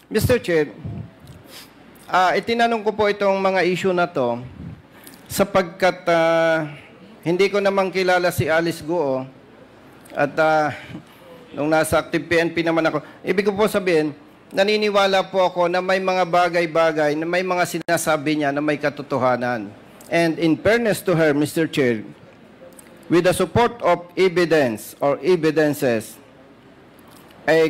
Mr. Chair, itinanong ko po itong mga issue na to sapagkat hindi ko naman kilala si Alice Guo at nung nasa active PNP naman ako. Ibig ko po sabihin, naniniwala po ako na may mga bagay-bagay, na may mga sinasabi niya na may katotohanan. And in fairness to her, Mr. Chair, with the support of evidence or evidences,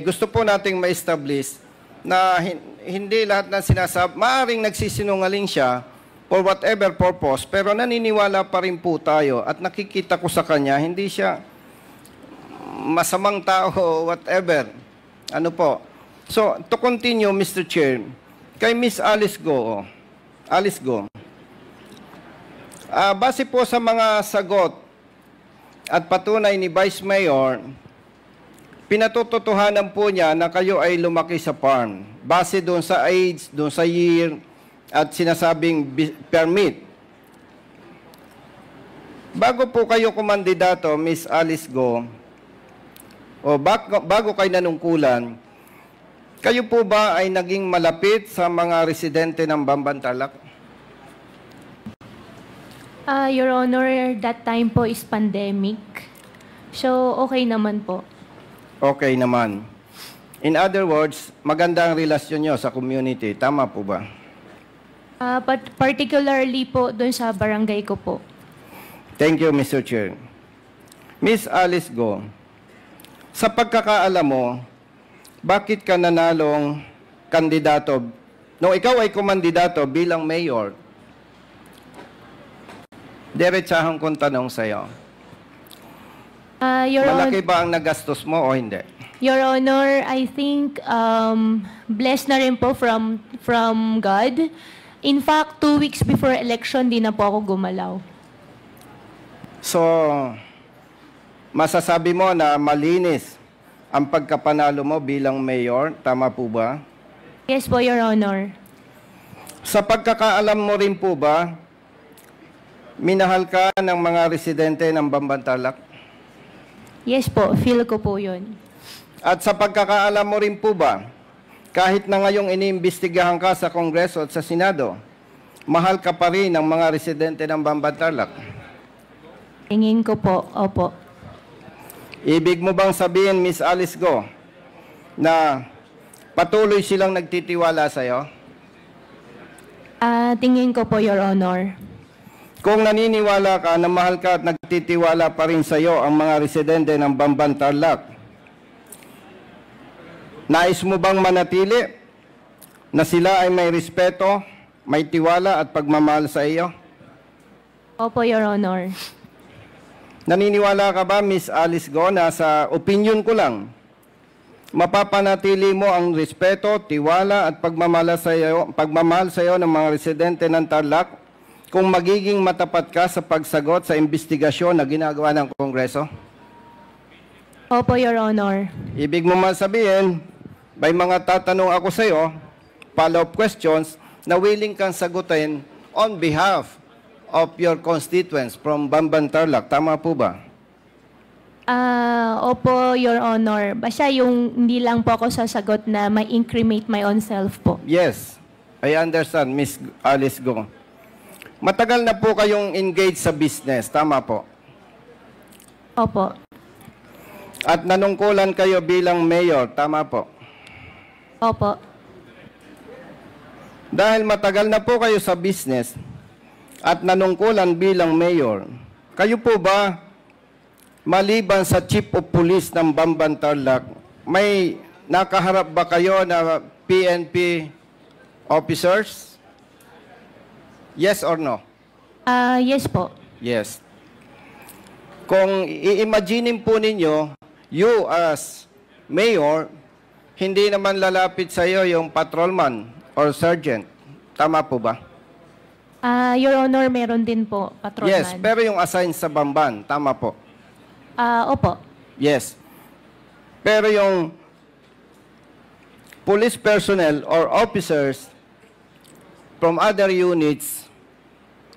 gusto po nating ma-establish na hindi lahat ng sinasabi, maaaring nagsisinungaling siya for whatever purpose, pero naniniwala pa rin po tayo at nakikita ko sa kanya, hindi siya masamang tao o whatever. Ano po? So, to continue, Mr. Chair, kay Miss Alice Go, base po sa mga sagot at patunay ni Vice Mayor, pinatututuhanan po niya na kayo ay lumaki sa farm. Base doon sa age, doon sa year, at sinasabing permit. Bago po kayo kumandidato, Miss Alice Go, o bago kayo nanungkulan, kayo po ba ay naging malapit sa mga residente ng Bambantarlac? Your Honor, that time po is pandemic. So, okay naman po. Okay naman. In other words, maganda ang relasyon nyo sa community. Tama po ba? But particularly po doon sa barangay ko po. Thank you, Mr. Chair. Miss Alice Go, sa pagkakaalam mo, bakit ka nanalong kandidato, nung ikaw ay kumandidato bilang mayor, diretsahang kong tanong sa'yo. Malaki ba ang nagastos mo o hindi? Your Honor, I think blessed na rin po from God. In fact, 2 weeks before election, di na po ako gumalaw. So, masasabi mo na malinis ang pagkapanalo mo bilang mayor, tama po ba? Yes po, Your Honor. Sa pagkakaalam mo rin po ba, minahal ka ng mga residente ng Bambantarlac? Yes po, feel ko po yun. At sa pagkakaalam mo rin po ba, kahit na ngayong iniimbestigahan ka sa Kongreso at sa Senado, mahal ka pa rin ng mga residente ng Bambantarlac? Tingin ko po, opo. Ibig mo bang sabihin, Miss Alice Go, na patuloy silang nagtitiwala sa'yo? Tingin ko po, Your Honor. Kung naniniwala ka na mahal ka at nagtitiwala pa rin sa iyo ang mga residente ng Bambantarlac, nais mo bang manatili na sila ay may respeto, may tiwala at pagmamahal sa iyo? Opo, Your Honor. Naniniwala ka ba, Miss Alice Go, na sa opinion ko lang, mapapanatili mo ang respeto, tiwala at pagmamahal sa iyo ng mga residente ng Tarlac kung magiging matapat ka sa pagsagot sa investigasyon na ginagawa ng Kongreso? Opo, Your Honor. Ibig mo man sabihin, may mga tatanong ako sa iyo, follow-up questions, na willing kang sagutin on behalf of your constituents from Bambantarlac. Tama po ba? Opo, Your Honor. Basta yung hindi lang po ako sasagot na may incriminate my own self po. Yes, I understand, Miss Alice Go. Matagal na po kayong engaged sa business, tama po? Opo. At nanungkulan kayo bilang mayor, tama po? Opo. Dahil matagal na po kayo sa business at nanungkulan bilang mayor, kayo po ba, maliban sa Chief of Police ng Bambantarlac, may nakaharap ba kayo na PNP officers? Yes or no? Yes po. Yes. Kung i-imagine po ninyo, you as mayor, hindi naman lalapit sa iyo yung patrolman or sergeant. Tama po ba? Your Honor, meron din po, patrolman. Yes, pero yung assign sa Bamban, tama po? Opo. Yes. Pero yung police personnel or officers from other units,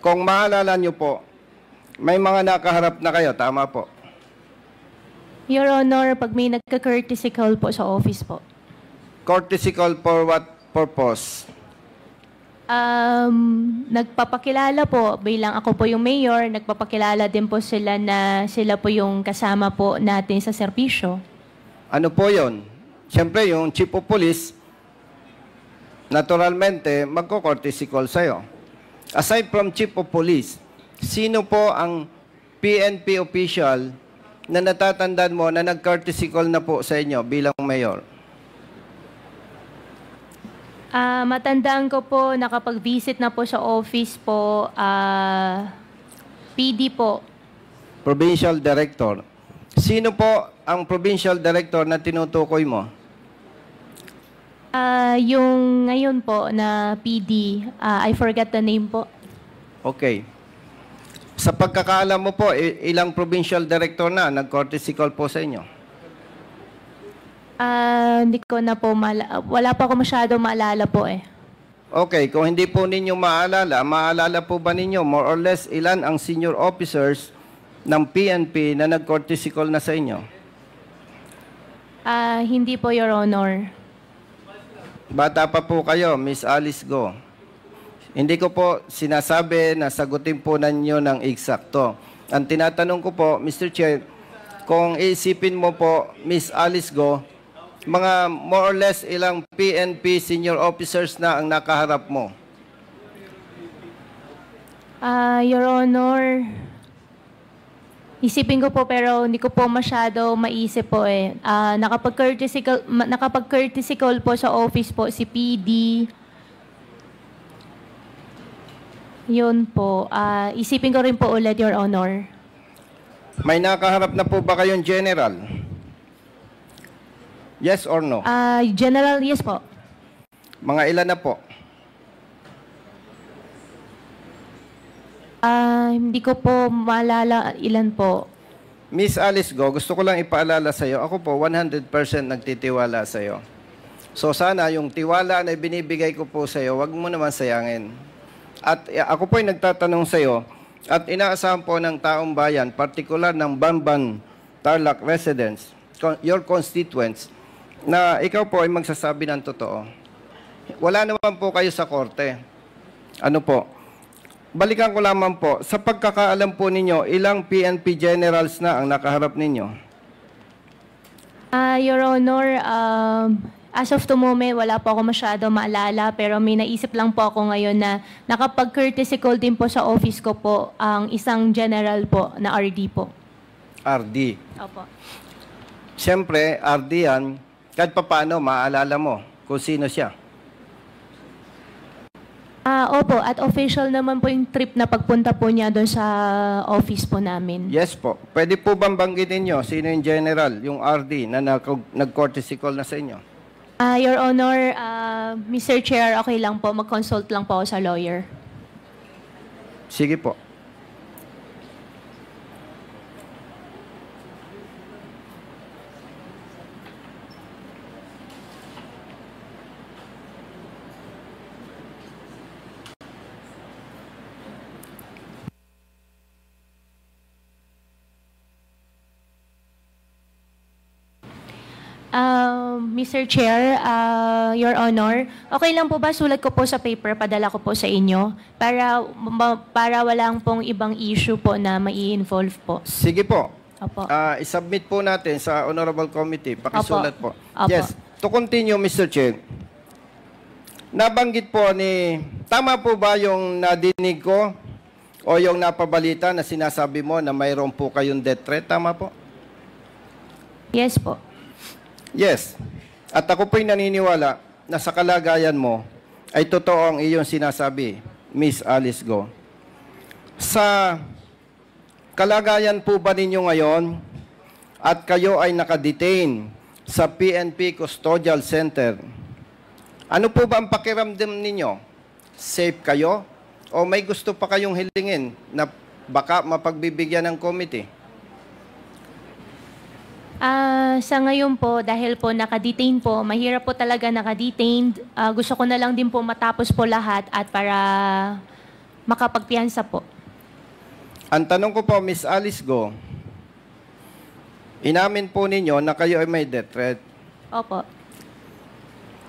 kung maalala nyo po, may mga nakaharap na kayo, tama po? Your Honor, pag may nagka-courtesy call po sa office po. Courtesy call for what purpose? Nagpapakilala po bilang ako po yung mayor, nagpapakilala din po sila na sila po yung kasama po natin sa serbisyo. Ano po yon? Siyempre, yung chief of police, naturalmente, magko-courtesy call sa'yo. Aside from chief of police, sino po ang PNP official na natatandaan mo na nag-courtesy call na po sa inyo bilang mayor? Matandaan ko po, nakapag-visit na po sa office po, PD po. Provincial Director. Sino po ang Provincial Director na tinutukoy mo? Yung ngayon po na PD, I forgot the name po. Okay. Sa pagkakaalam mo po, ilang Provincial Director na nag-courtesy call po sa inyo? Hindi ko na po, wala pa ako masyado maalala po eh. Okay, kung hindi po ninyo maalala po ba ninyo more or less ilan ang senior officers ng PNP na nag-courtesy call na sa inyo? Hindi po, Your Honor. Bata pa po kayo, Miss Alice Go. Hindi ko po sinasabi na sagutin po ninyo ng eksakto. Ang tinatanong ko po, Mr. Chair, kung isipin mo po, Miss Alice Go, mga more or less ilang PNP senior officers na ang nakaharap mo? Your Honor, isipin ko po pero hindi ko po masyado maisip po eh. Nakapag-courtesy call po sa office po si PD. Yun po. Isipin ko rin po ulit, Your Honor. May nakaharap na po ba kayong general? Yes or no? General, yes po. Mga ilan na po? Hindi ko po maalala ilan po. Miss Alice Go, gusto ko lang ipaalala sa iyo, ako po 100% nagtitiwala sa iyo. So sana yung tiwala na binibigay ko po sa iyo, wag mo naman sayangin. At ako po ay nagtatanong sa iyo, at inaasahan po ng taong bayan, partikular ng Bamban Tarlac residents, your constituents, na ikaw po ay magsasabi ng totoo. Wala naman po kayo sa korte. Ano po? Balikan ko lamang po, sa pagkakaalam po ninyo, ilang PNP generals na ang nakaharap ninyo? Your Honor, as of the moment, wala po ako masyado maalala, pero may naisip lang po ako ngayon na nakapag-courtesy call din po sa office ko po ang isang general po na RD po. RD. Opo. Siyempre, RD yan, kahit pa paano, maaalala mo kung sino siya. Opo, at official naman po yung trip na pagpunta po niya doon sa office po namin. Yes po. Pwede po bang banggitin nyo sino yung general, yung RD na nag-courtesy call na sa inyo? Your Honor, Mr. Chair, okay lang po, mag-consult lang po ako sa lawyer. Sige po. Mr. Chair, Your Honor, okay lang po ba sulat ko po sa paper, padala ko po sa inyo para walang pong ibang issue po na mai-involve po? Sige po. Opo. I-submit po natin sa Honorable Committee. Pakisulat po. Opo. Yes. To continue, Mr. Chair. Nabanggit po tama po ba yung nadinig ko o yung napabalita na sinasabi mo na mayroon po kayong death threat? Tama po? Yes po. Yes. At ako po'y naniniwala na sa kalagayan mo ay totoo ang iyong sinasabi, Miss Alice Go. Sa kalagayan po ba ninyo ngayon at kayo ay nakadetain sa PNP Custodial Center, ano po ba ang pakiramdam ninyo? Safe kayo? O may gusto pa kayong hilingin na baka mapagbibigyan ng committee? Sa ngayon po, dahil po nakadetain po, mahirap po talaga nakadetained. Gusto ko na lang din po matapos po lahat at para makapagpiyansa po. Ang tanong ko po, Miss Alice Go, inamin po ninyo na kayo ay may death threat. Opo.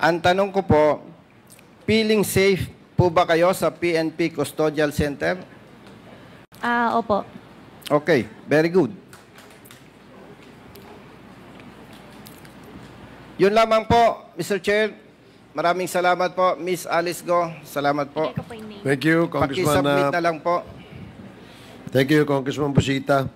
Ang tanong ko po, feeling safe po ba kayo sa PNP Custodial Center? Opo. Okay, very good. Yun lamang po, Mr. Chair. Maraming salamat po, Miss Alice Go. Salamat po. Thank you, Congressman. Pakisubmit na lang po. Thank you, Congressman Busita.